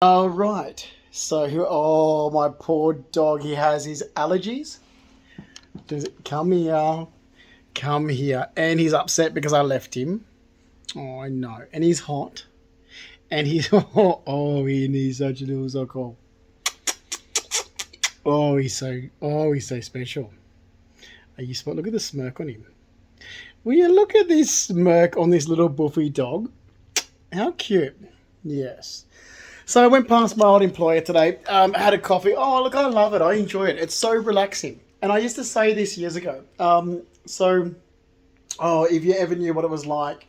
All right. Oh, my poor dog, he has his allergies. Come here, come here. And he's upset because I left him. Oh, I know. And he's hot. And he's, he needs such a little suckle. Oh, he's so special. Are you spot? Look at the smirk on him. Will you look at this smirk on this little buffy dog? How cute. Yes. So I went past my old employer today, had a coffee. Oh, look, I love it. I enjoy it. It's so relaxing. And I used to say this years ago. If you ever knew what it was like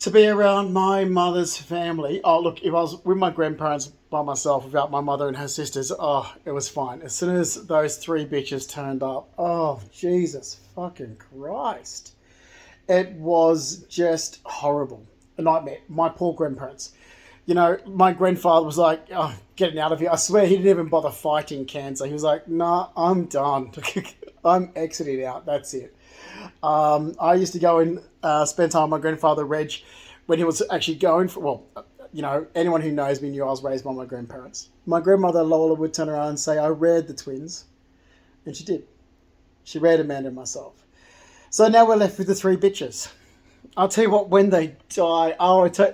to be around my mother's family. Oh, look, if I was with my grandparents by myself without my mother and her sisters, oh, it was fine. As soon as those three bitches turned up, oh, Jesus fucking Christ. It was just horrible. A nightmare. My poor grandparents. My grandfather was like, oh, getting out of here. I swear he didn't even bother fighting cancer. He was like, nah, I'm done. I'm exiting out. That's it. I used to go and spend time with my grandfather, Reg, when he was actually going for, anyone who knows me knew I was raised by my grandparents. My grandmother, Lola, would turn around and say, I reared the twins. And she did. She reared Amanda and myself. So now we're left with the three bitches. I'll tell you what, when they die,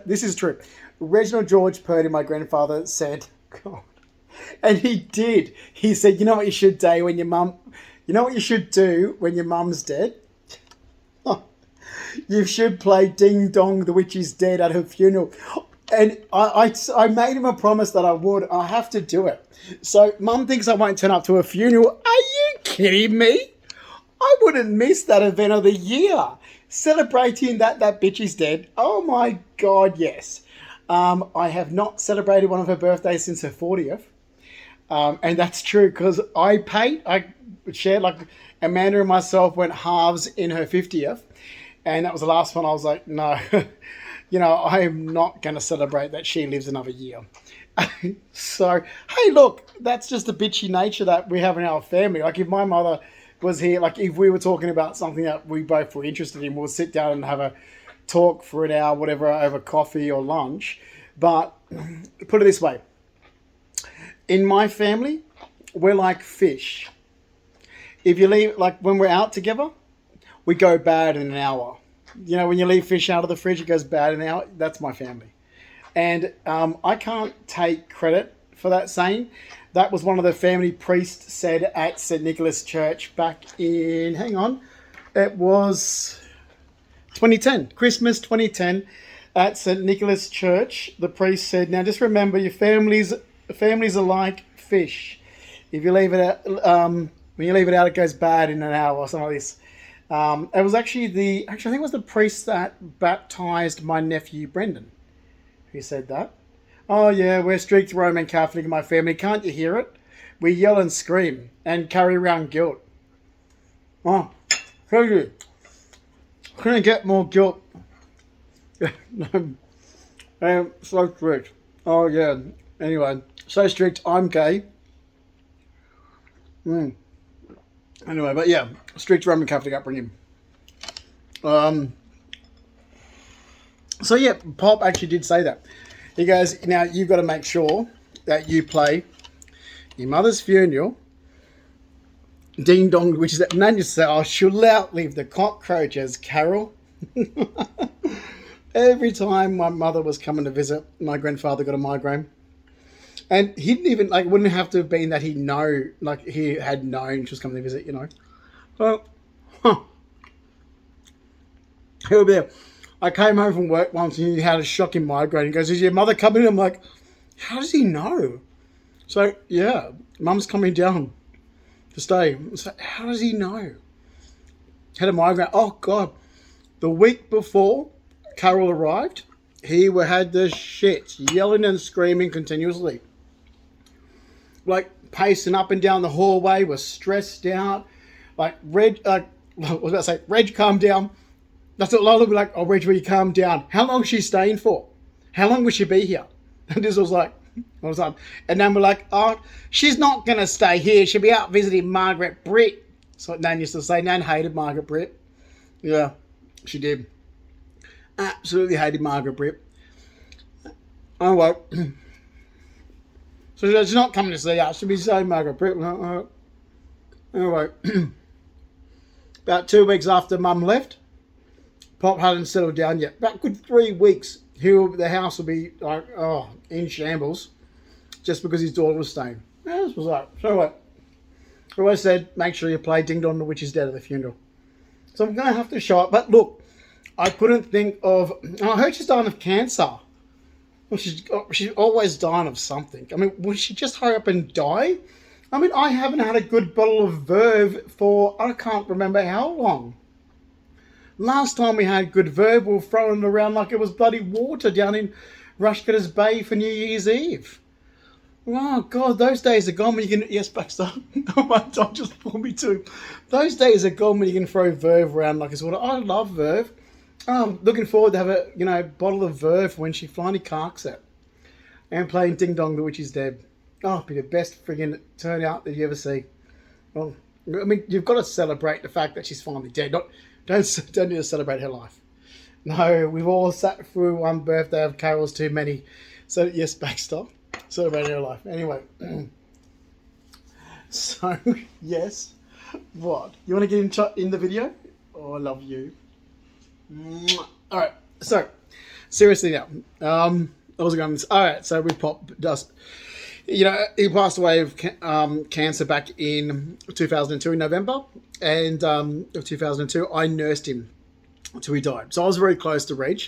this is true. Reginald George Purdy, my grandfather, said, God, and he did. He said, you know what you should do when your mum's dead? You should play Ding Dong, the witch is dead at her funeral. And I made him a promise that I would. I have to do it. So mum thinks I won't turn up to a funeral. Are you kidding me? I wouldn't miss that event of the year. Celebrating that bitch is dead. Oh my God, yes. I have not celebrated one of her birthdays since her 40th. And that's true because I shared, like, Amanda and myself went halves in her 50th. And that was the last one. I was like, no, I am not going to celebrate that she lives another year. So, hey, look, that's just the bitchy nature that we have in our family. Like, if my mother was here, like, if we were talking about something that we both were interested in, we'll sit down and have a talk for an hour, whatever, over coffee or lunch. But put it this way. In my family, we're like fish. If you leave, like, when we're out together, we go bad in an hour. When you leave fish out of the fridge, it goes bad in an hour. That's my family. And I can't take credit for that saying. That was one of the family priests said at St. Nicholas Church back in, it was 2010, Christmas 2010 at St. Nicholas Church. The priest said, now just remember your families are like fish. If you leave it out, when you leave it out, it goes bad in an hour or something like this. It was I think it was the priest that baptized my nephew Brendan who said that. Oh yeah, we're strict Roman Catholic in my family. Can't you hear it? We yell and scream and carry around guilt. Oh, crazy. Couldn't get more guilt. I'm so strict. Oh yeah. Anyway, so strict. I'm gay. Anyway, but yeah, strict Roman Catholic upbringing. So yeah, Pop actually did say that. He goes, now you've got to make sure that you play your mother's funeral, Ding Dong, which is that Nan used to say, oh, she'll outlive the cockroaches, Carol. Every time my mother was coming to visit, my grandfather got a migraine. And he didn't even, wouldn't have to have been that he had known she was coming to visit, So, he'll be there. I came home from work once and he had a shocking migraine. He goes, is your mother coming? I'm like, how does he know? So, yeah, mum's coming down to stay. So, how does he know? Had a migraine. Oh, God. The week before Carol arrived, he had the shits, yelling and screaming continuously. Pacing up and down the hallway, was stressed out. Reg, calm down. That's what Lola would be like, oh, Reg, will you calm down? How long is she staying for? How long will she be here? And this was like, all the time. And then we're like, oh, she's not going to stay here. She'll be out visiting Margaret Britt. That's what Nan used to say. Nan hated Margaret Britt. Yeah, she did. Absolutely hated Margaret Britt. Oh, well. So she's not coming to see us. She'll be so mega prick. Anyway, about 2 weeks after Mum left, Pop hadn't settled down yet. About good 3 weeks, the house will be like, in shambles, just because his daughter was staying. Yeah, this was like, so what? I always said, make sure you play Ding Dong the Witch is Dead at the funeral. So I'm going to have to show it. But look, I couldn't think of... I heard she's dying of cancer. Well, she's always dying of something. I mean, would she just hurry up and die? I mean, I haven't had a good bottle of Verve for, I can't remember how long. Last time we had good Verve, we were throwing it around like it was bloody water down in Rushcutters Bay for New Year's Eve. Oh, God, those days are gone when you can... Yes, Baxter. Oh, my dog just pulled me too. Those days are gone when you can throw Verve around like it's water. I love Verve. I'm looking forward to have a, bottle of Verve when she finally carks it. And playing Ding Dong the Witch is Dead. Oh, it'll be the best friggin' turnout that you ever see. Well, I mean, you've got to celebrate the fact that she's finally dead. Don't need to celebrate her life. No, we've all sat through one birthday of Carol's too many. So, yes, Baxter. Celebrate her life. Anyway. So, yes. What? You want to get in the video? Oh, I love you. All right. So, seriously now. I was going to... All right. So, we Pop just... he passed away of cancer back in 2002 in November. And of 2002, I nursed him until he died. So I was very close to Reg,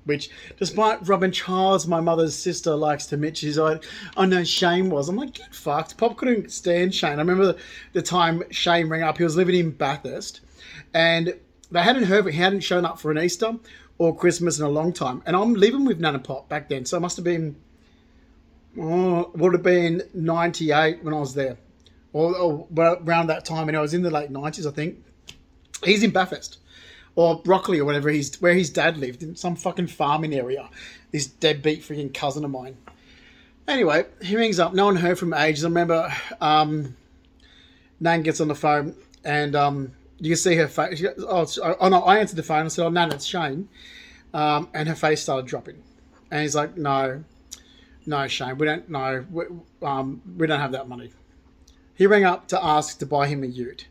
which, despite Robin Charles, my mother's sister, likes to admit, she's like, oh no, Shane was. I'm like, get fucked. Pop couldn't stand Shane. I remember the time Shane rang up. He was living in Bathurst. And they hadn't heard, he hadn't shown up for an Easter or Christmas in a long time. And I'm living with Nana Pop back then. So it must have been... would have been 98 when I was there, or around that time, and I was in the late 90s, I think. He's in Bathurst or Broccoli or whatever. Where his dad lived, in some fucking farming area. This deadbeat freaking cousin of mine. Anyway, he rings up. No one heard from ages. I remember Nan gets on the phone and you can see her face. She goes, oh no! I answered the phone. I said, "Oh, Nan, it's Shane," and her face started dropping. And he's like, "No, Shane, we don't have that money." He rang up to ask to buy him a ute.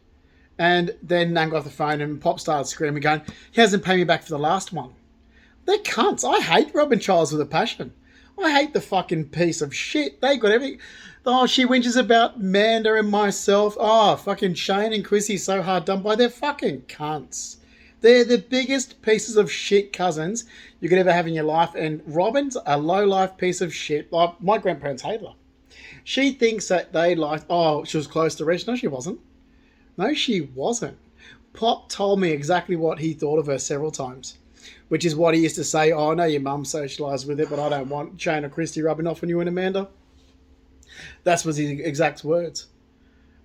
And then Nan got off the phone and Pop started screaming, going, he hasn't paid me back for the last one. They're cunts. I hate Robin Charles with a passion. I hate the fucking piece of shit. They got everything. Oh, she whinges about Manda and myself. Oh, fucking Shane and Chrissy so hard done by. They're fucking cunts. They're the biggest pieces of shit cousins you could ever have in your life. And Robin's a low-life piece of shit. Like, my grandparents hate her. She thinks that they liked... Oh, she was close to Reg. No, she wasn't. No, she wasn't. Pop told me exactly what he thought of her several times. Which is what he used to say, oh, I know your mum socialised with it, but I don't want Shane or Christy rubbing off on you and Amanda. That was his exact words.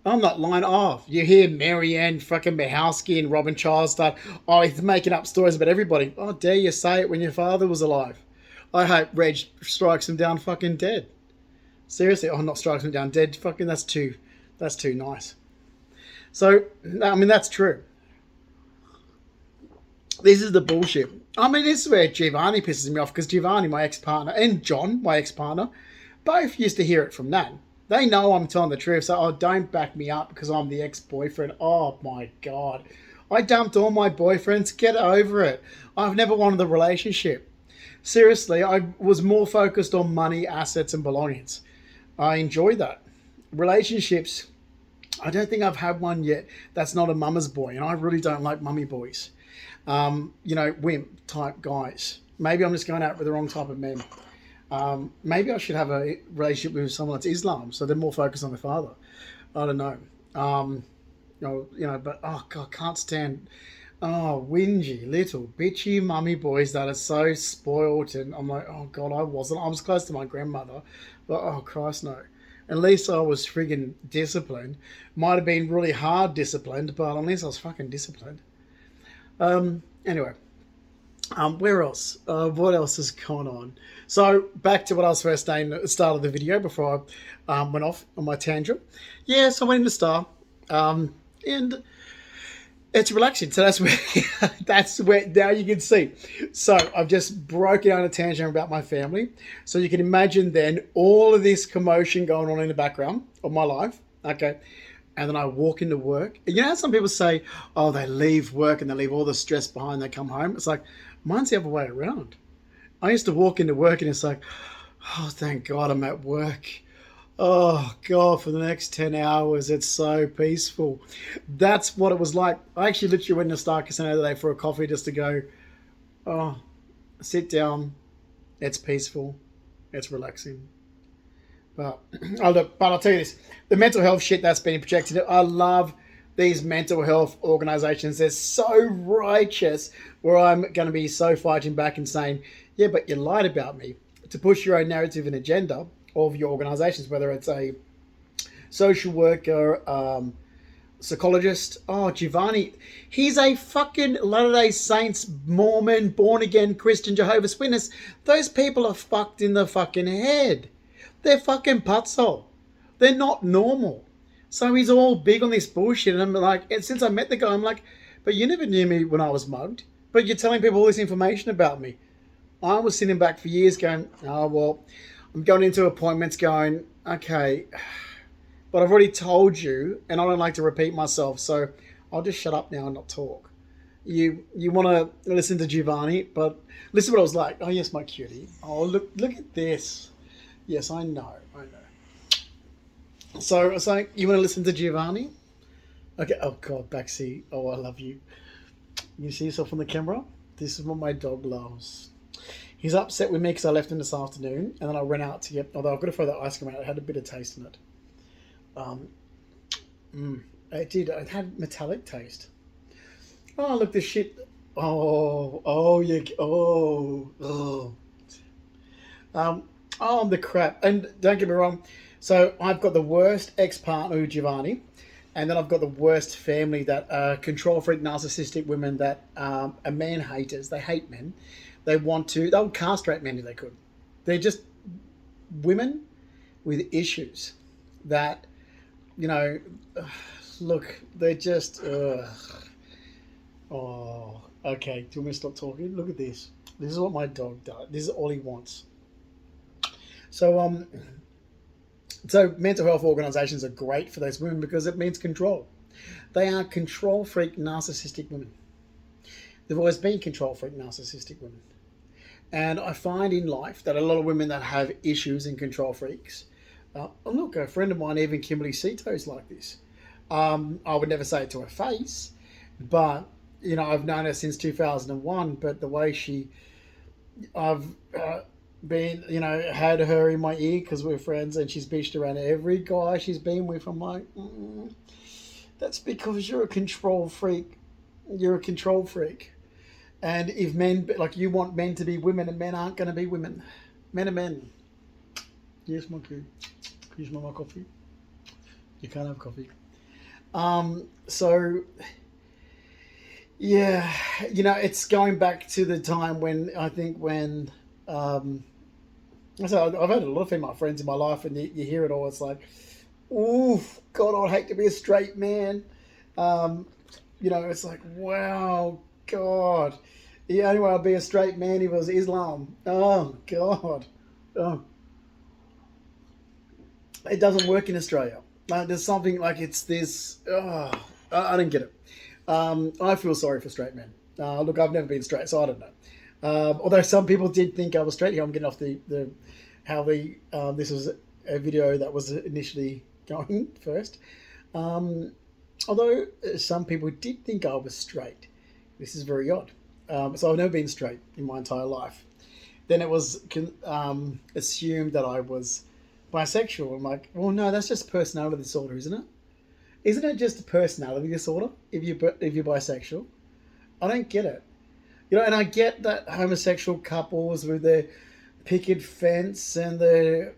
I'm not lying. Oh, you hear Marianne fucking Mihowski and Robin Charles start, oh, he's making up stories about everybody. Oh, dare you say it when your father was alive. I hope Reg strikes him down fucking dead. Seriously, oh, not strikes him down dead. Fucking, that's too nice. So, I mean, that's true. This is the bullshit. I mean, this is where Giovanni pisses me off, because Giovanni, my ex-partner, and John, my ex-partner, both used to hear it from Nan. They know I'm telling the truth, so don't back me up because I'm the ex-boyfriend. Oh, my God. I dumped all my boyfriends. Get over it. I've never wanted a relationship. Seriously, I was more focused on money, assets, and belongings. I enjoy that. Relationships, I don't think I've had one yet that's not a mama's boy, and I really don't like mummy boys. Wimp type guys. Maybe I'm just going out with the wrong type of men. Maybe I should have a relationship with someone that's Islam, so they're more focused on the father. I don't know. But oh God, can't stand whingy little bitchy mummy boys that are so spoiled, and I'm like, oh God, I was close to my grandmother, but oh Christ no. At least I was friggin' disciplined. Might have been really hard disciplined, but at least I was fucking disciplined. Anyway, where else? What else has gone on? So back to what I was first saying at the start of the video before I went off on my tangent. Yes, I went into Star, and It's relaxing. So that's where that's where now you can see. So I've just broken out a tangent about my family. So you can imagine then all of this commotion going on in the background of my life. Okay. And then I walk into work. You know how some people say, oh, they leave work and they leave all the stress behind, they come home? It's like, mine's the other way around. I used to walk into work and it's like, oh, thank God I'm at work. Oh God, for the next 10 hours, it's so peaceful. That's what it was like. I actually literally went to Star Casino today for a coffee just to go, oh, sit down. It's peaceful. It's relaxing. But I'll tell you this: the mental health shit that's being projected. I love these mental health organisations. They're so righteous. Where I'm going to be so fighting back and saying, "Yeah, but you lied about me," to push your own narrative and agenda of your organisations, whether it's a social worker, psychologist. Oh, Giovanni, he's a fucking Latter-day Saints, Mormon, born again Christian, Jehovah's Witness. Those people are fucked in the fucking head. They're fucking putzel. They're not normal. So he's all big on this bullshit. And I'm like, and since I met the guy, I'm like, but you never knew me when I was mugged. But you're telling people all this information about me. I was sitting back for years going, oh, well, I'm going into appointments going, okay, but I've already told you, and I don't like to repeat myself, so I'll just shut up now and not talk. You want to listen to Giovanni, but listen to what I was like. Oh, yes, my cutie. Oh, look at this. Yes, I know. So I was like, you want to listen to Giovanni? Okay. Oh, God, Baxi. Oh, I love you. You see yourself on the camera? This is what my dog loves. He's upset with me because I left him this afternoon, and then I ran out to get. Although I've got to throw that ice cream out. It had a bit of taste in it. It did. It had metallic taste. Oh, look, this shit. Oh, yeah. Oh. Oh, I'm the crap. And don't get me wrong. So I've got the worst ex-partner with Giovanni, and then I've got the worst family that control freak, narcissistic women that are man haters. They hate men. They'll castrate men if they could. They're just women with issues that, look, they're just, oh, okay. Do you want me to stop talking? Look at this. This is what my dog does. This is all he wants. So, so mental health organisations are great for those women because it means control. They are control freak, narcissistic women. They've always been control freak, narcissistic women. And I find in life that a lot of women that have issues and control freaks, look, a friend of mine, even Kimberly Sito, is like this. I would never say it to her face, but, I've known her since 2001, but the way I've been, had her in my ear because we're friends and she's bitched around every guy she's been with. I'm like, that's because you're a control freak. You're a control freak. And if men, like you want men to be women and men aren't going to be women. Men are men. Yes, my kid. Can you smell my coffee? You can't have coffee. So, yeah, it's going back to the time when so I've had a lot of female friends in my life and you hear it all. It's like, oof, God, I'd hate to be a straight man. It's like, wow, God. The only way I'd be a straight man if it was Islam. Oh, God. Oh. It doesn't work in Australia. There's something like it's this. Oh, I don't get it. I feel sorry for straight men. Look, I've never been straight, so I don't know. Although some people did think I was straight. Here, I'm getting off this was a video that was initially going first. Although some people did think I was straight. This is very odd. So I've never been straight in my entire life. Then it was assumed that I was bisexual. I'm like, well, no, that's just personality disorder, isn't it? Isn't it just a personality disorder if you're bisexual? I don't get it. And I get that homosexual couples with their picket fence and their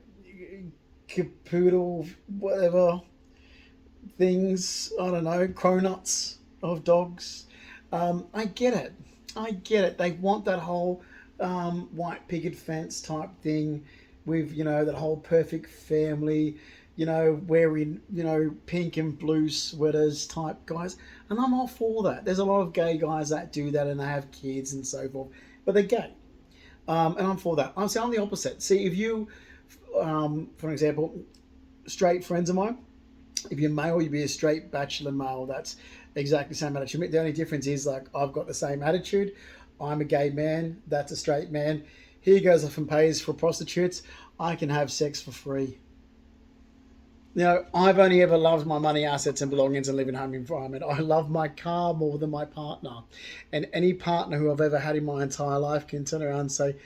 capoodle whatever things, I don't know, cronuts of dogs. I get it. They want that whole white picket fence type thing. with, that whole perfect family, wearing, pink and blue sweaters type guys. And I'm all for that. There's a lot of gay guys that do that and they have kids and so forth, but they're gay. And I'm for that. I'm saying the opposite. See, if you, for example, straight friends of mine, if you're male, you'd be a straight bachelor male. That's exactly the same attitude. The only difference is like I've got the same attitude. I'm a gay man. That's a straight man. He goes off and pays for prostitutes. I can have sex for free. I've only ever loved my money, assets, and belongings and living home environment. I love my car more than my partner. And any partner who I've ever had in my entire life can turn around and say,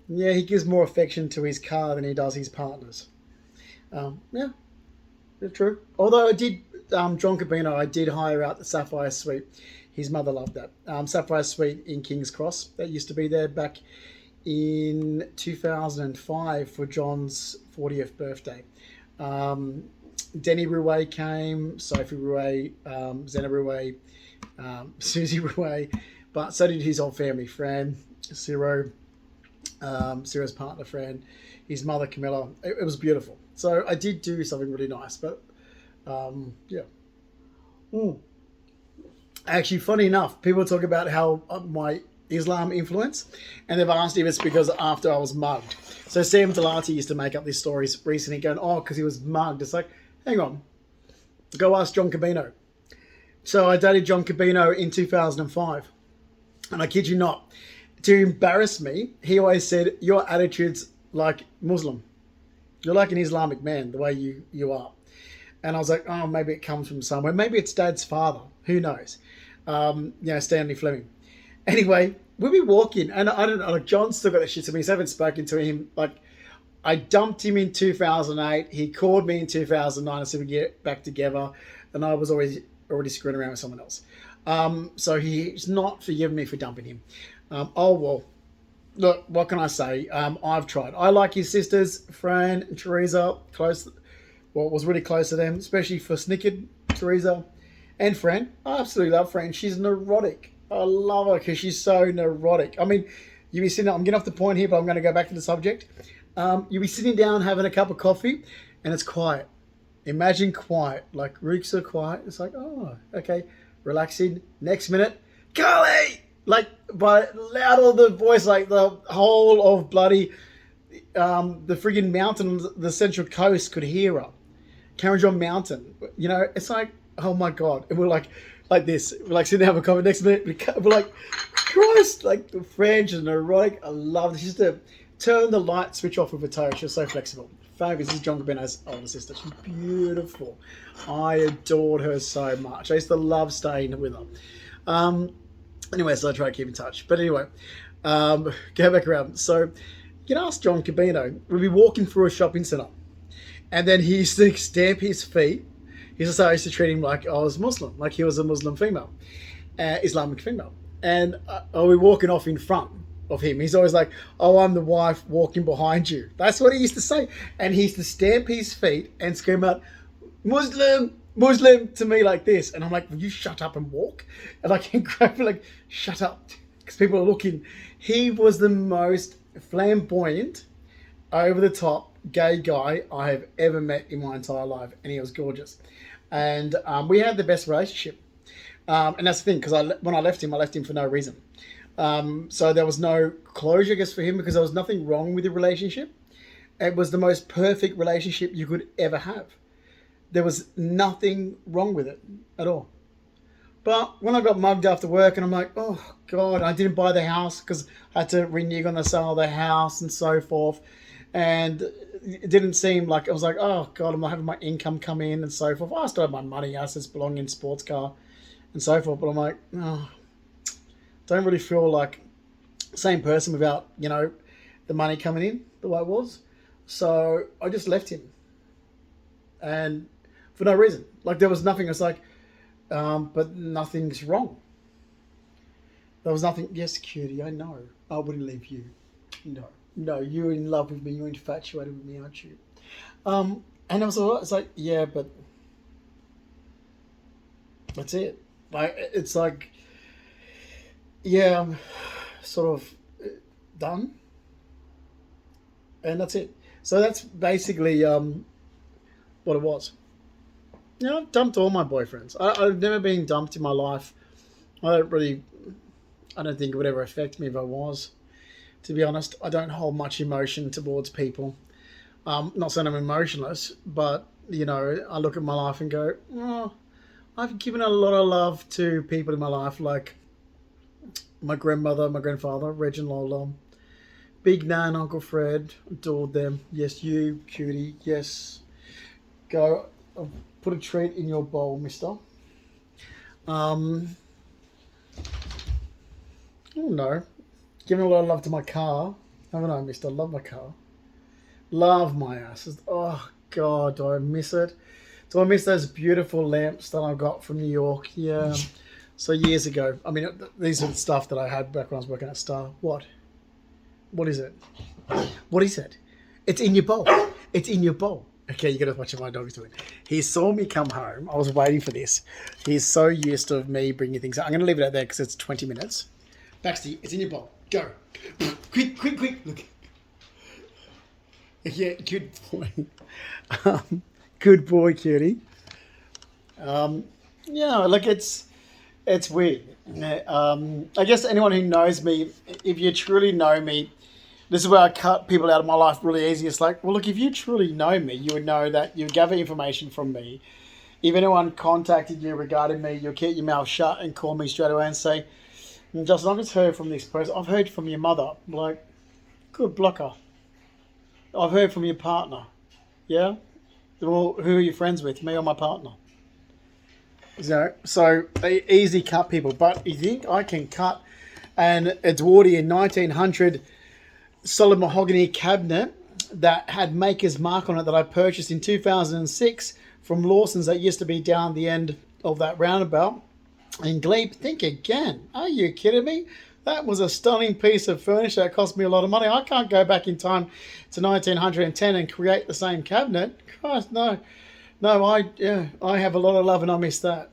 yeah, he gives more affection to his car than he does his partners. Yeah, it's true. Although I did, John Cabino, I did hire out the Sapphire Suite. His mother loved that. Sapphire Suite in King's Cross. That used to be there back in 2005 for John's 40th birthday. Denny Rouet came, Sophie Rouet, Zena Rouet, Susie Rouet, but so did his whole family, Fran, Ciro, Ciro's partner, Fran, his mother, Camilla. It was beautiful. So I did do something really nice, but yeah. Actually, funny enough, people talk about how my Islam influence, and they've asked if it's because after I was mugged. So Sam Delati used to make up these stories recently going, because he was mugged. It's like, hang on, go ask John Cabino. So I dated John Cabino in 2005, and I kid you not, to embarrass me, he always said, your attitude's like Muslim. You're like an Islamic man, the way you are. And I was like, oh, maybe it comes from somewhere. Maybe it's Dad's father. Who knows? Stanley Fleming. Anyway, we'll be walking, and I don't know, like John still got that shit to me, so I haven't spoken to him. Like, I dumped him in 2008. He called me in 2009 and said we get back together, and I was already screwing around with someone else. So he's not forgiven me for dumping him. Oh, well, look, what can I say? I've tried. I like his sisters, Fran and Teresa, was really close to them, especially for Snickered, Teresa, and Fran. I absolutely love Fran. She's neurotic. I love her because she's so neurotic. I mean, you'll be sitting, I'm getting off the point here, but I'm going to go back to the subject. You'll be sitting down having a cup of coffee and it's quiet. Imagine quiet, like Rooks are quiet. It's like, oh, okay, relaxing. Next minute, Carly! Like, by loud of the voice, like the whole of bloody, the friggin' mountain, the Central Coast could hear her. Caranjon Mountain. It's like, oh my God. And we're like this. We're like sitting there having a coffee. Next minute, we're like, Christ, like the French and neurotic. I love it. She used to turn the light switch off with her toe. She was so flexible. Fabulous. This is John Cabino's older sister. She's beautiful. I adored her so much. I used to love staying with her. Anyway, so I try to keep in touch. But anyway, go back around. So you can ask John Cabino. We'll be walking through a shopping centre. And then he used to stamp his feet. I used to treat him like I was Muslim, like he was a Muslim female, Islamic female. And we're walking off in front of him. He's always like, oh, I'm the wife walking behind you. That's what he used to say. And he used to stamp his feet and scream out, Muslim, Muslim, to me like this. And I'm like, will you shut up and walk? And I can grab him like, shut up, because people are looking. He was the most flamboyant, over the top gay guy I have ever met in my entire life. And he was gorgeous. And we had the best relationship. And that's the thing, because when I left him for no reason. So there was no closure, I guess, for him, because there was nothing wrong with the relationship. It was the most perfect relationship you could ever have. There was nothing wrong with it at all. But when I got mugged after work, and I'm like, oh, God, I didn't buy the house because I had to renege on the sale of the house and so forth. And it didn't seem like, I was like, oh, God, I'm not having my income come in and so forth. I still have my money, assets, belonging, sports car and so forth. But I'm like, oh, don't really feel like the same person without, the money coming in the way it was. So I just left him. And for no reason. Like, there was nothing. It's like, but nothing's wrong. There was nothing. Yes, cutie, I know. I wouldn't leave you. No, you're in love with me. You're infatuated with me, aren't you? And it was it's like, yeah, but that's it. Like, it's like, yeah, I'm sort of done. And that's it. So that's basically what it was. You know, I've dumped all my boyfriends. I've never been dumped in my life. I don't really, I don't think it would ever affect me if I was. To be honest, I don't hold much emotion towards people. Not saying I'm emotionless, but you know, I look at my life and go, oh, I've given a lot of love to people in my life, like my grandmother, my grandfather, Reg and Lola, Big Nan, Uncle Fred, adored them. Yes, you, cutie. Yes, go. I'll put a treat in your bowl, mister. Um, oh no, giving a lot of love to my car, haven't I, mister? Love my car. Love my asses. Oh God, do I miss it? Do I miss those beautiful lamps that I got from New York? Yeah. So years ago. I mean, these are the stuff that I had back when I was working at Star. What? What is it? What is it? It's in your bowl. It's in your bowl. Okay, you gotta watch what my dog's doing. He saw me come home. I was waiting for this. He's so used to me bringing things out. I'm gonna leave it out there because it's 20 minutes. Baxter, it's in your bowl. Go. Quick, quick, quick. Look. Yeah, good boy. Good boy, cutie. Yeah, look, it's weird. I guess anyone who knows me, if you truly know me, this is where I cut people out of my life really easy. It's like, well, look, if you truly know me, you would know that you would gather information from me. If anyone contacted you regarding me, you'll keep your mouth shut and call me straight away and say, Justin, I've just heard from this person. I've heard from your mother. I'm like, good blocker. I've heard from your partner. Yeah? Well, who are you friends with, me or my partner? So easy cut people. But you think I can cut an Edwardian 1900 solid mahogany cabinet that had Maker's Mark on it that I purchased in 2006 from Lawson's that used to be down the end of that roundabout in Glebe? Think again. Are you kidding me? That was a stunning piece of furniture that cost me a lot of money. I can't go back in time to 1910 and create the same cabinet. Christ, no. No, I have a lot of love and I miss that.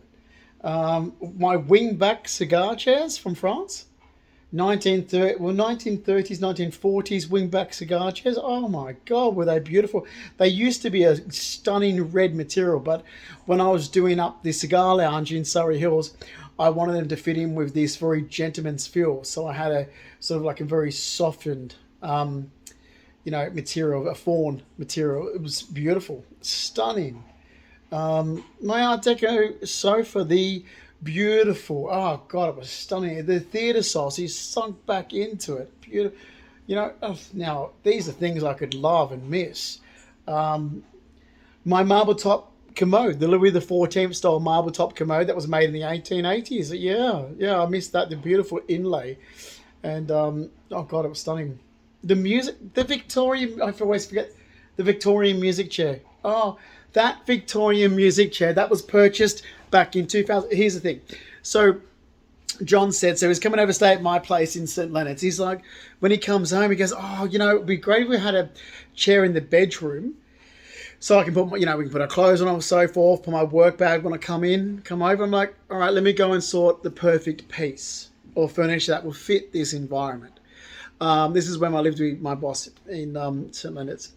My wingback cigar chairs from France. 1930s, 1940s wingback cigar chairs. Oh my God, were they beautiful. They used to be a stunning red material, but when I was doing up the cigar lounge in Surrey Hills, I wanted them to fit in with this very gentleman's feel. So I had a sort of like a very softened, material, a fawn material. It was beautiful, stunning. My Art Deco sofa, the beautiful, oh God, it was stunning. The theatre sausage sunk back into it. Beautiful. Now these are things I could love and miss. My marble top commode, the Louis XIV style marble top commode that was made in the 1880s. Yeah, I missed that. The beautiful inlay. And, oh God, it was stunning. The music, the Victorian, I always forget, the Victorian music chair. Oh, that Victorian music chair, that was purchased back in 2000. Here's the thing. So John said, so he's coming over to stay at my place in St. Leonard's. He's like, when he comes home, he goes, oh, it'd be great if we had a chair in the bedroom so I can put, we can put our clothes on and so forth, put my work bag when I come over. I'm like, all right, let me go and sort the perfect piece or furniture that will fit this environment. This is when I lived with my boss in St. Leonard's.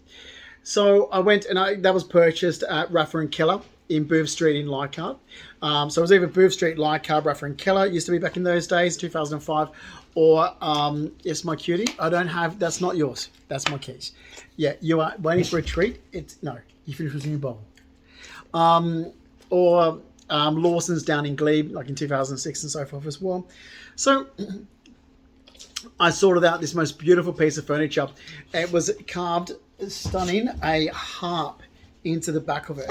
So I went and that was purchased at Raffer and Keller in Booth Street in Leichhardt. So it was either Booth Street, Leichhardt, Raffer and Keller. It used to be back in those days, 2005. Or, yes, my cutie, that's not yours. That's my keys. Yeah, you are waiting for a treat. No, you finish with your bowl. Or Lawson's down in Glebe, like in 2006 and so forth as well. So I sorted out this most beautiful piece of furniture. It was carved, stunning, a harp into the back of it.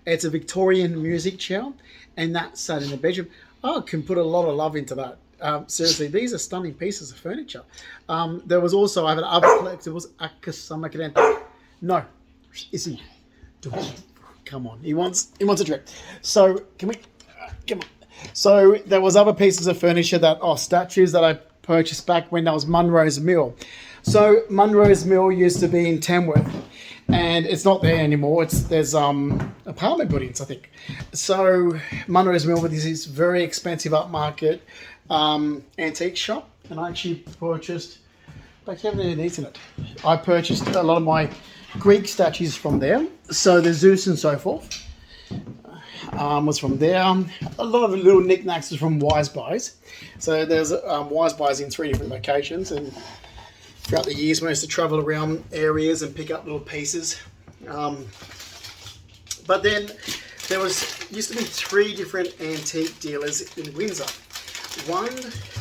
It's a Victorian music chair, and that sat in the bedroom. I can put a lot of love into that. Seriously, these are stunning pieces of furniture. There was also, I have other collectibles, Akasamakadenta. No, isn't. Come on, he wants a drink. So come on. So there was other pieces of furniture statues that I purchased back when that was Munro's Mill. So Munro's Mill used to be in Tamworth, and it's not there anymore. There's apartment buildings, I think. So Munro's Mill is this very expensive upmarket antique shop, and I actually purchased. But I haven't any needs in it. I purchased a lot of my Greek statues from there. So the Zeus and so forth was from there. A lot of the little knickknacks is from Wise Buys. So there's Wise Buys in 3 different locations, and throughout the years, we used to travel around areas and pick up little pieces. But then there used to be 3 different antique dealers in Windsor. One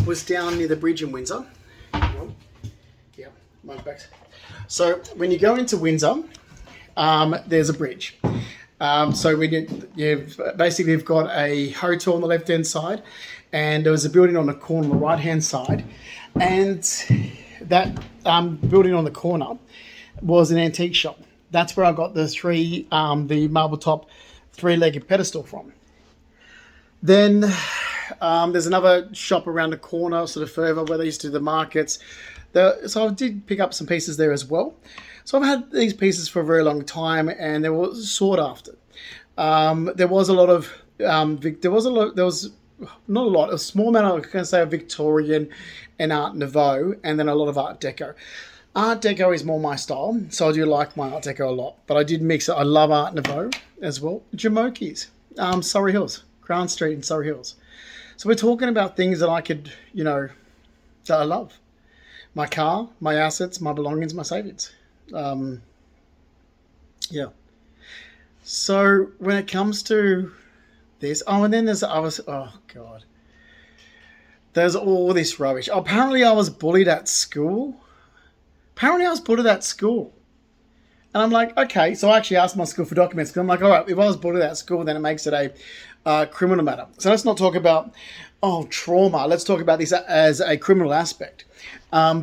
was down near the bridge in Windsor. Yeah, mine's back. So when you go into Windsor, there's a bridge. So basically you've got a hotel on the left-hand side, and there was a building on the corner on the right-hand side, and that building on the corner was an antique shop. That's where I got the marble top 3-legged pedestal from. Then there's another shop around the corner, sort of further, where they used to do the markets. So I did pick up some pieces there as well. So I've had these pieces for a very long time, and they were sought after. There was a lot of there was not a lot, a small amount of, I can say, of Victorian and Art Nouveau, and then a lot of Art Deco. Art Deco is more my style, so I do like my Art Deco a lot. But I did mix it. I love Art Nouveau as well. Jamoki's, Surrey Hills, Crown Street in Surrey Hills. So we're talking about things that I could, that I love. My car, my assets, my belongings, my savings. Yeah. So when it comes to this, and then there's God. There's all this rubbish. Apparently I was bullied at school. And I'm like, okay. So I actually asked my school for documents, because I'm like, all right, if I was bullied at school, then it makes it a criminal matter. So let's not talk about, trauma. Let's talk about this as a criminal aspect.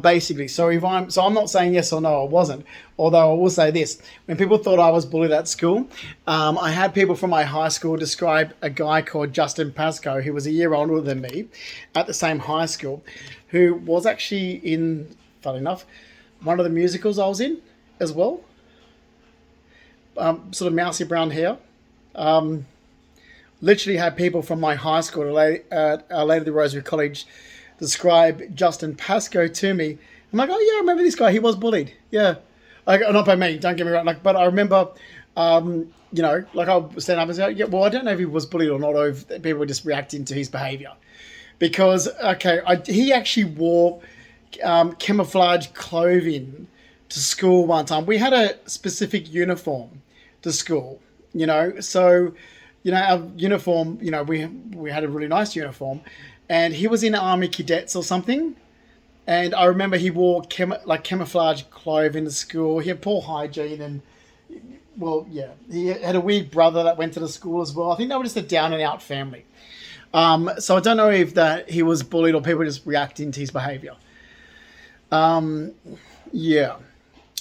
Basically, so I'm not saying yes or no, I wasn't. Although I will say this: when people thought I was bullied at school, I had people from my high school describe a guy called Justin Pascoe, who was a year older than me, at the same high school, who was actually in, funny enough, one of the musicals I was in as well. Sort of mousy brown hair. Literally had people from my high school at Our Lady of the Rosary College describe Justin Pascoe to me. I'm like, oh yeah, I remember this guy. He was bullied. Yeah, not by me. Don't get me wrong. But I remember, I'll stand up and say, yeah, well, I don't know if he was bullied or not, or if people were just reacting to his behaviour. Because he actually wore camouflage clothing to school one time. We had a specific uniform to school, so. Our uniform, we had a really nice uniform, and he was in Army Cadets or something. And I remember he wore camouflage clothing to school. He had poor hygiene, and he had a weird brother that went to the school as well. I think they were just a down and out family. So I don't know if that he was bullied or people just reacting to his behaviour. Yeah.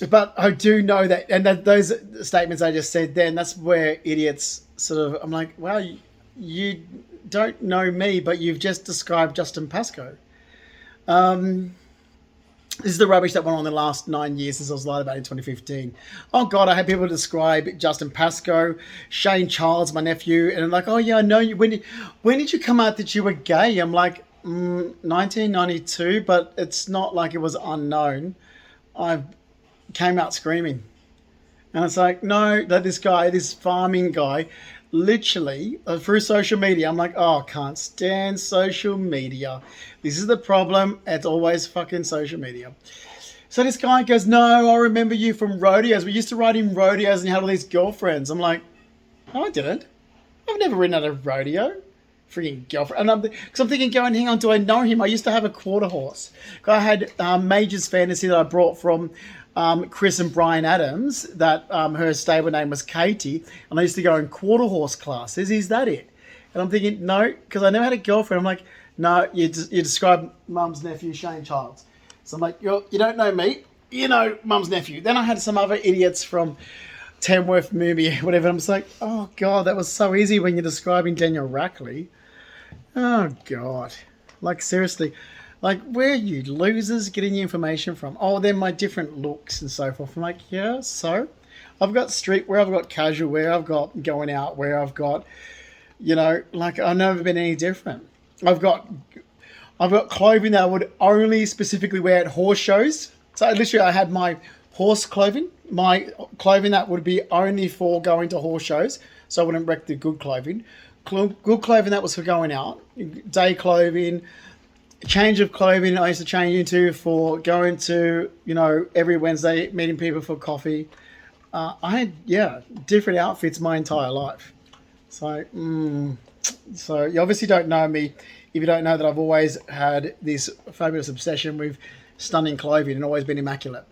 But I do know that, and those statements I just said then, that's where idiots sort of, I'm like, wow, you don't know me, but you've just described Justin Pascoe. This is the rubbish that went on in the last 9 years since I was lied about in 2015. Oh God, I had people describe Justin Pascoe, Shane Childs, my nephew, and I'm like, oh yeah, I know you. When did you come out that you were gay? I'm like, 1992, but it's not like it was unknown. I came out screaming. And it's like, no, that this farming guy, literally through social media, I'm like, oh, I can't stand social media. This is the problem. It's always fucking social media. So this guy goes, no, I remember you from rodeos. We used to ride in rodeos and you had all these girlfriends. I'm like, no, I didn't. I've never ridden at a rodeo. Freaking girlfriend. And because I'm thinking, going, hang on, do I know him? I used to have a quarter horse. I had Major's Fantasy that I brought from Chris and Brian Adams, that her stable name was Katie, and I used to go in quarter horse classes. Is that it? And I'm thinking, no, because I never had a girlfriend. I'm like, no, you describe Mum's nephew, Shane Childs. So I'm like, you don't know me, you know Mum's nephew. Then I had some other idiots from Tamworth, movie, whatever. I'm just like, oh God, that was so easy when you're describing Daniel Rackley. Oh God, like seriously. Like, where are you losers getting your information from? Oh, they're my different looks and so forth. I'm like, yeah, so? I've got streetwear, I've got casual wear, I've got going out wear, I've got, I've never been any different. I've got clothing that I would only specifically wear at horse shows. So literally I had my horse clothing. My clothing that would be only for going to horse shows, so I wouldn't wreck the good clothing. Good clothing that was for going out. Day clothing, change of clothing I used to change into for going to, every Wednesday meeting people for coffee. I had, different outfits my entire life. So, so you obviously don't know me if you don't know that I've always had this fabulous obsession with stunning clothing and always been immaculate.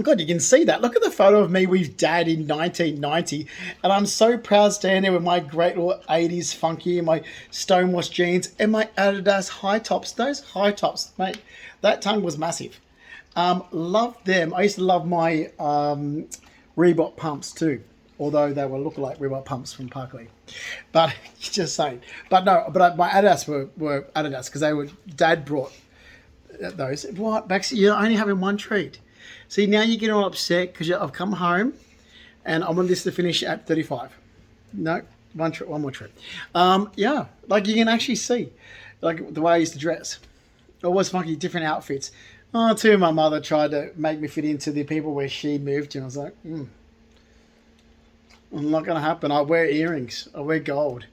God, you can see that. Look at the photo of me with Dad in 1990. And I'm so proud standing there with my great little 80s funky and my stonewashed jeans and my Adidas high tops. Those high tops, mate, that tongue was massive. Loved them. I used to love my Reebok pumps too, although they were looking like Reebok pumps from Parkley. But just saying. But no, my Adidas were Adidas because Dad brought those. What, Baxter? You're only having one treat. See, now you're getting all upset because I've come home and I want this to finish at 35. No, one more trip. Like you can actually see, like the way I used to dress. Always funky, different outfits. Oh, too, my mother tried to make me fit into the people where she moved to. And I was like, not going to happen. I wear earrings. I wear gold.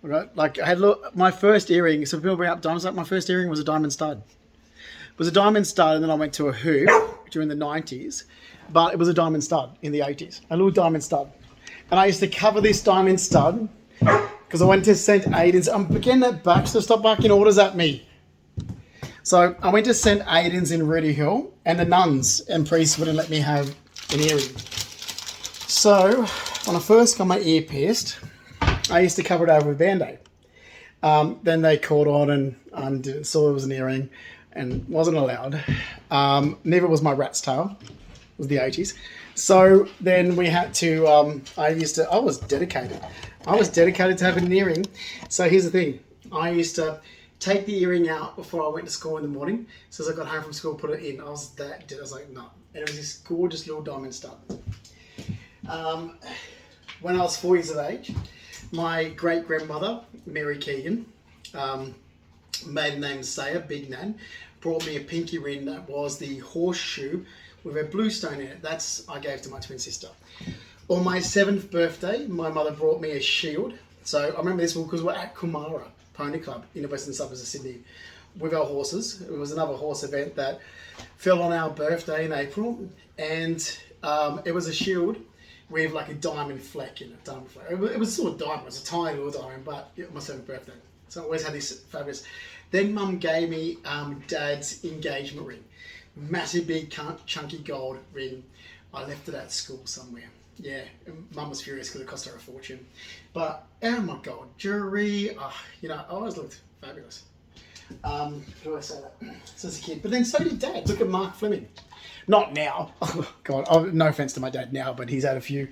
Right? Like I had my first earring. So people bring up diamonds. Like my first earring was a diamond stud. It was a diamond stud, and then I went to a hoop during the 90s, but it was a diamond stud in the 80s, a little diamond stud. And I used to cover this diamond stud because I went to St. Aidan's. I'm getting that back, so stop barking orders at me. So I went to St. Aidan's in Rooty Hill, and the nuns and priests wouldn't let me have an earring. So when I first got my ear pierced, I used to cover it over with Band-Aid. Then they caught on and saw it was an earring and wasn't allowed. Neither was my rat's tail. It was the 80s. So then we had to, I was dedicated. I was dedicated to having an earring. So here's the thing. I used to take the earring out before I went to school in the morning. So as I got home from school, put it in. I was like, no. And it was this gorgeous little diamond stud. When I was 4 years of age, my great-grandmother, Mary Keegan, maiden name Saya, Big Nan, brought me a pinky ring that was the horseshoe with a blue stone in it. I gave to my twin sister. On my 7th birthday, my mother brought me a shield. So I remember this one because we're at Kumara Pony Club in the western suburbs of Sydney with our horses. It was another horse event that fell on our birthday in April, and it was a shield with like a diamond fleck in it. It was sort of diamond. It was a tiny little diamond, but it was my 7th birthday. So I always had this fabulous. Then Mum gave me Dad's engagement ring. Massive, big, chunky gold ring. I left it at school somewhere. Yeah, Mum was furious because it cost her a fortune. But, oh my God, jewelry. I always looked fabulous. How do I say that? Since a kid. But then so did Dad. Look at Mark Fleming. Not now. Oh, God, no offense to my dad now, but he's had a few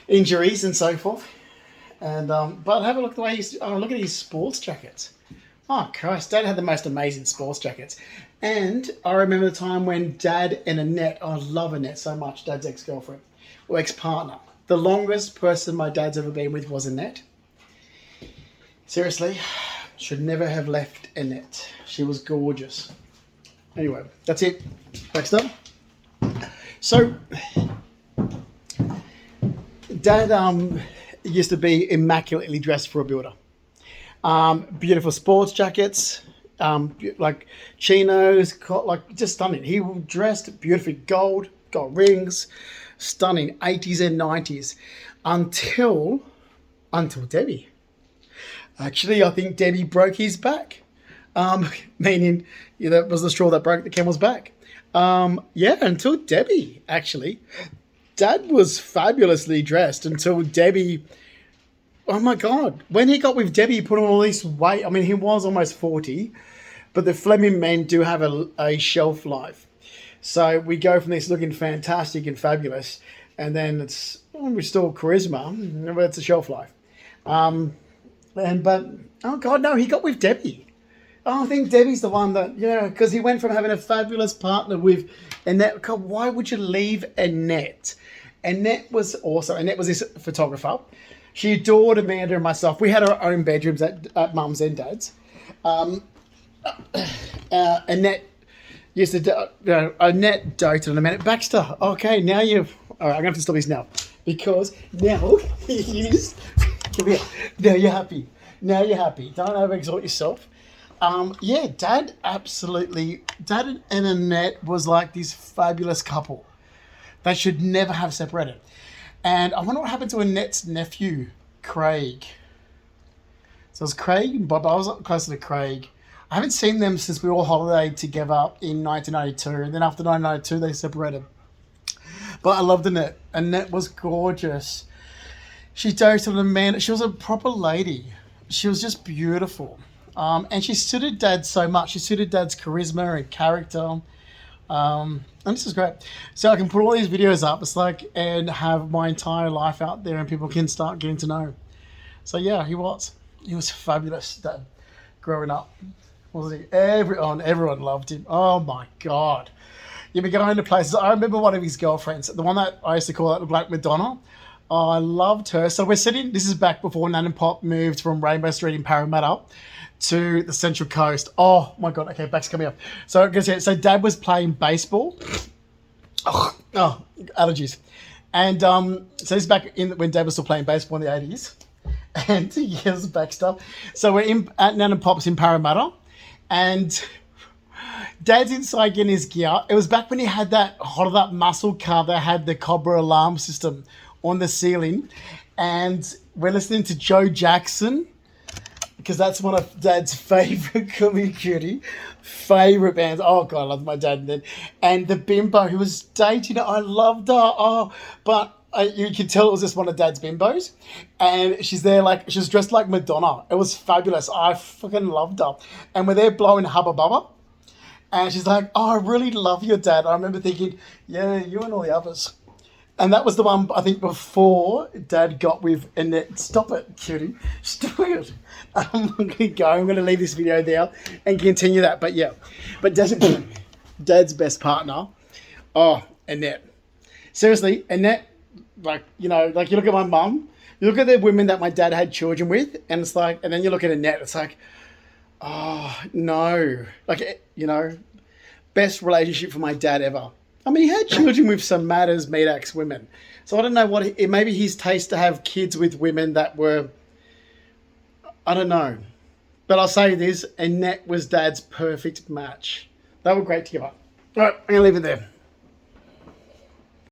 injuries and so forth. And but have a look at the way look at his sports jackets. Oh Christ, Dad had the most amazing sports jackets. And I remember the time when Dad and Annette, I love Annette so much, Dad's ex-girlfriend or ex-partner. The longest person my dad's ever been with was Annette. Seriously, should never have left Annette. She was gorgeous. Anyway, that's it. Next up. So, Dad used to be immaculately dressed for a builder. Beautiful sports jackets, like chinos, like just stunning. He dressed beautifully, gold, got rings, stunning, 80s and 90s, until Debbie. Actually, I think Debbie broke his back, meaning that was the straw that broke the camel's back. Until Debbie, actually. Dad was fabulously dressed until Debbie. Oh my God. When he got with Debbie, he put on all this weight. I mean, he was almost 40, but the Fleming men do have a shelf life. So we go from this looking fantastic and fabulous, and then it's restore charisma, but it's a shelf life. But oh God, no, he got with Debbie. Oh, I think Debbie's the one that, because he went from having a fabulous partner with Annette. God, why would you leave Annette? Annette was this photographer. She adored Amanda and myself. We had our own bedrooms at Mum's and Dad's. Annette Yes, Annette doted on a minute. Baxter, okay, now you've. All right, I'm going to have to stop this now because now he is. Come here. Now you're happy. Now you're happy. Don't overexalt yourself. Yeah, Dad absolutely. Dad and Annette was like this fabulous couple. They should never have separated. And I wonder what happened to Annette's nephew, Craig. So it was Craig and Bob. I was closer to Craig. I haven't seen them since we all holidayed together in 1992. And then after 1992, they separated. But I loved Annette. Annette was gorgeous. She doted on a man. She was a proper lady. She was just beautiful. And she suited Dad so much. She suited Dad's charisma and character. And this is great. So I can put all these videos up. It's like, and have my entire life out there and people can start getting to know. So yeah, he was fabulous, Dad, growing up. Wasn't he? Everyone loved him. Oh my God. You'd be going to places. I remember one of his girlfriends, the one that I used to call the Black Madonna. Oh, I loved her. So we're sitting, this is back before Nan and Pop moved from Rainbow Street in Parramatta to the Central Coast. Oh my God. Okay, back's coming up. So Dad was playing baseball. Oh, allergies. And so this is back in when Dad was still playing baseball in the 80s. And here's Baxter. So we're at Nan and Pop's in Parramatta. And Dad's inside getting his gear. It was back when he had that muscle car that had the Cobra alarm system on the ceiling. And we're listening to Joe Jackson because that's one of Dad's favourite favourite bands. Oh, God, I loved my dad then. And the bimbo who was dating her, I loved her. Oh, but you could tell it was just one of Dad's bimbos. And she's there she was dressed like Madonna. It was fabulous. I fucking loved her. And we're there blowing Hubba Bubba. And she's like, oh, I really love your dad. I remember thinking, yeah, you and all the others. And that was the one, I think, before Dad got with Annette. Stop it, cutie. Stop it. I'm going to go. I'm going to leave this video there and continue that. But yeah. But Dad's best partner, Annette. Seriously, Annette, you look at my mum, you look at the women that my dad had children with, and it's like, and then you look at Annette, it's like, oh, no. Best relationship for my dad ever. I mean, he had children with some mad as meat-axe women. So I don't know maybe his taste to have kids with women that were, I don't know. But I'll say this, Annette was Dad's perfect match. They were great together. All right, I'm going to leave it there.